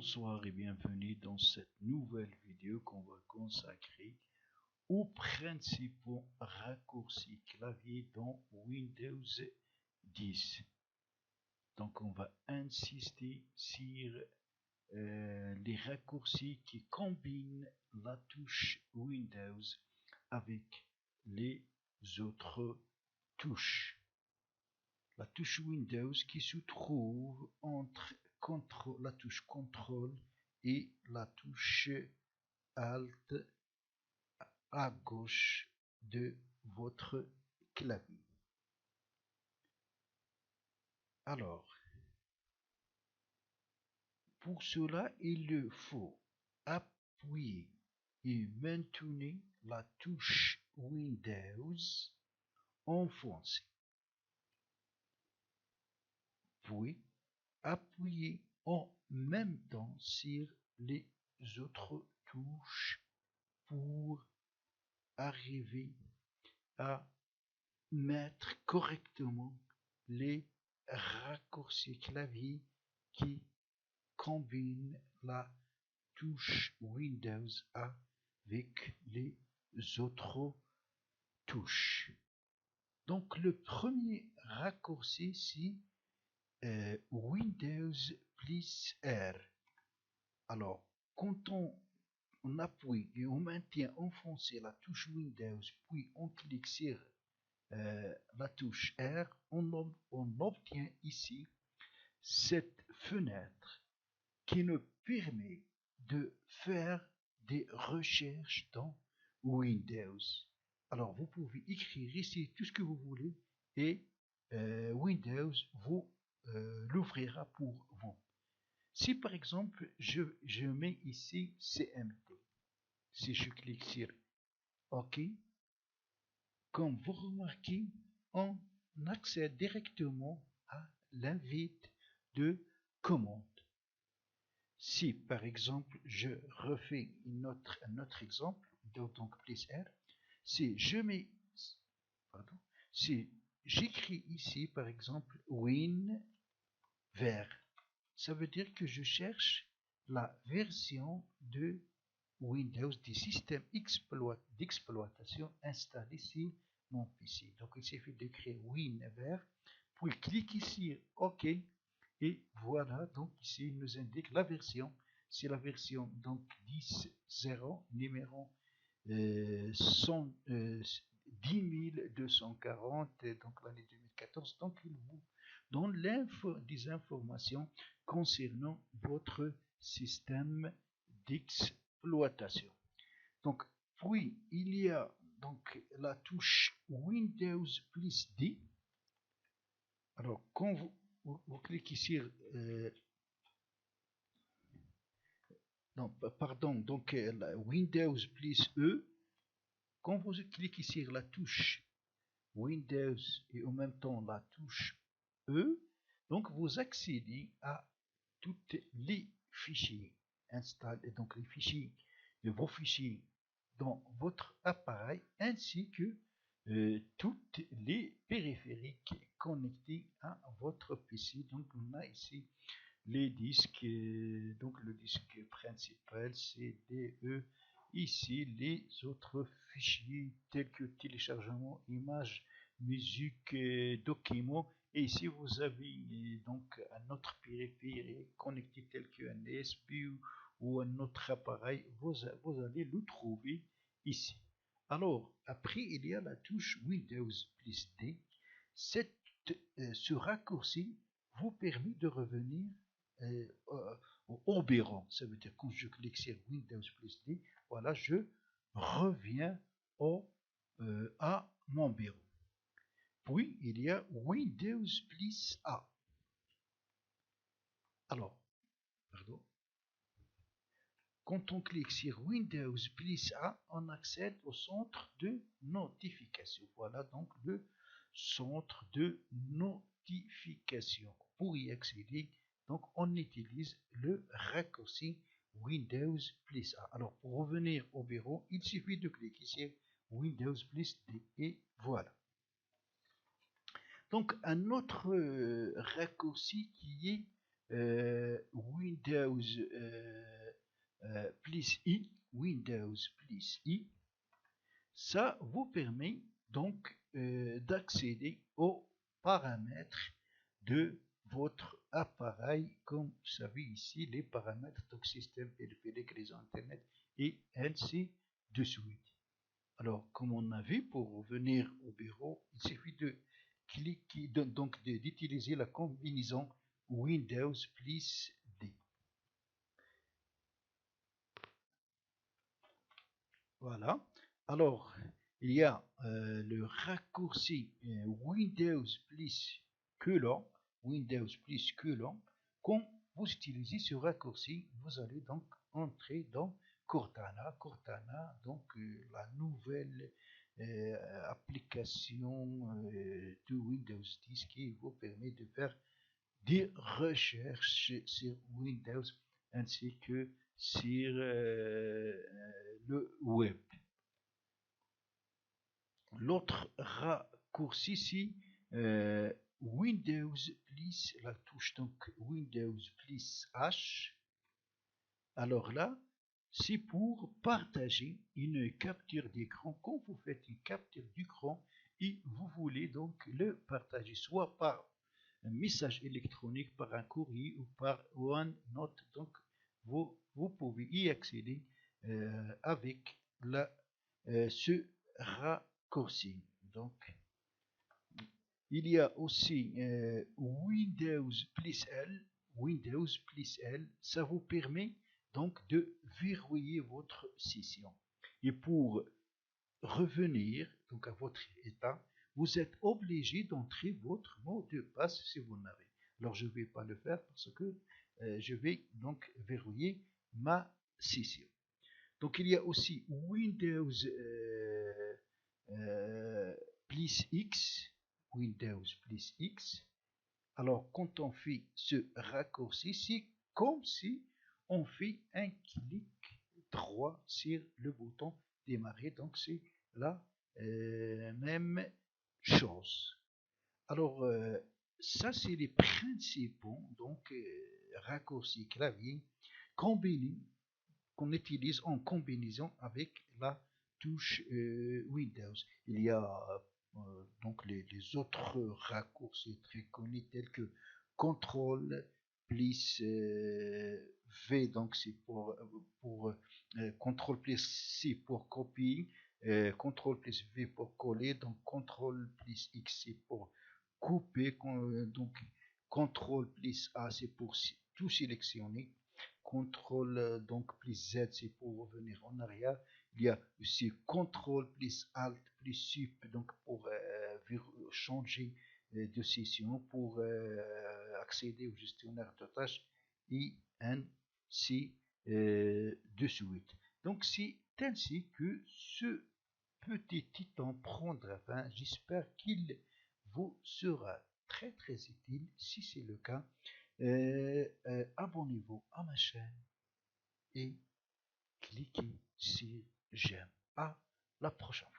Bonsoir et bienvenue dans cette nouvelle vidéo qu'on va consacrer aux principaux raccourcis clavier dans Windows 10. Donc on va insister sur les raccourcis qui combinent la touche Windows avec les autres touches. La touche Windows qui se trouve entre la touche contrôle et la touche Alt à gauche de votre clavier. Alors, pour cela, il faut appuyer et maintenir la touche Windows enfoncée. Puis, appuyer en même temps sur les autres touches pour arriver à mettre correctement les raccourcis clavier qui combinent la touche Windows avec les autres touches. Donc le premier raccourci c'est Windows plus R. Alors quand on appuie et on maintient enfoncé la touche Windows, puis on clique sur la touche R, on obtient ici cette fenêtre qui nous permet de faire des recherches dans Windows. Alors vous pouvez écrire ici tout ce que vous voulez et Windows vous l'ouvrira pour vous. Si par exemple je mets ici CMD, si je clique sur OK, comme vous remarquez, on accède directement à l'invite de commande. Si par exemple je refais un autre exemple, donc plus R, si j'écris ici par exemple Win vert, ça veut dire que je cherche la version de Windows du système d'exploitation installé sur mon PC. Donc il suffit d'écrire WinVer, puis clique ici OK et voilà, donc ici il nous indique la version, c'est la version donc 10.0 numéro 10.240, donc l'année 2014. Donc il vous donne des informations concernant votre système d'exploitation. Donc puis il y a donc la touche Windows plus D. Alors quand vous cliquez sur non pardon, donc Windows plus E, quand vous cliquez sur la touche Windows et en même temps la touche E, donc vous accédez à tous les fichiers installés, donc les fichiers de vos fichiers dans votre appareil ainsi que toutes les périphériques connectés à votre PC. Donc on a ici les disques, donc le disque principal, CDE, ici les autres fichiers tels que téléchargement, images, musique, documents, et ici vous avez donc un autre périphérique connecté tel qu'un USB ou un autre appareil, vous allez le trouver ici. Alors après il y a la touche Windows plus D. Ce raccourci vous permet de revenir au bureau. Ça veut dire quand je clique sur Windows plus D, voilà, je reviens à mon bureau. Puis il y a Windows plus A. Alors, pardon. Quand on clique sur Windows plus A, on accède au centre de notification. Voilà donc le centre de notification. Pour y accéder, donc on utilise le raccourci Windows plus A. Alors pour revenir au bureau, il suffit de cliquer sur Windows plus D et voilà. Donc un autre raccourci qui est Windows plus I, Windows plus I, ça vous permet donc d'accéder aux paramètres de votre appareil, comme vous savez ici, les paramètres, donc système téléphonique, réseau internet et ainsi de suite. Alors, comme on a vu, pour revenir au bureau, il suffit de cliquer, donc d'utiliser la combinaison Windows plus D. Voilà. Alors, il y a le raccourci Windows plus colon, Windows plus colon. Quand vous utilisez ce raccourci, vous allez donc entrer dans Cortana. Cortana, donc la nouvelle application de Windows 10 qui vous permet de faire des recherches sur Windows ainsi que sur le web. L'autre raccourci ici, Windows plus, la touche donc Windows plus H. Alors là, c'est pour partager une capture d'écran. Quand vous faites une capture d'écran et vous voulez donc le partager soit par un message électronique, par un courrier ou par OneNote, donc vous pouvez y accéder avec ce raccourci. Donc, il y a aussi Windows plus L. Windows plus L, ça vous permet donc de verrouiller votre session. Et pour revenir donc à votre état, vous êtes obligé d'entrer votre mot de passe si vous n'avez. Alors je ne vais pas le faire parce que je vais donc verrouiller ma session. Donc il y a aussi Windows plus X, Windows plus X. Alors quand on fait ce raccourci, c'est comme si on fait un clic droit sur le bouton démarrer. Donc c'est la même chose. Alors ça c'est les principaux donc raccourcis clavier combinés qu'on utilise en combinaison avec la touche Windows. Il y a donc les autres raccourcis très connus tels que CTRL plus V, donc c'est pour CTRL plus C pour copier, CTRL plus V pour coller, donc CTRL plus X c'est pour couper, donc CTRL plus A c'est pour tout sélectionner. CTRL donc plus Z c'est pour revenir en arrière. Il y a aussi CTRL plus Alt plus Sup donc pour changer de session, pour accéder au gestionnaire de tâches et ainsi de suite. Donc c'est ainsi que ce petit temps prendra fin. J'espère qu'il vous sera très utile. Si c'est le cas, abonnez-vous à ma chaîne et cliquez sur j'aime. À la prochaine fois.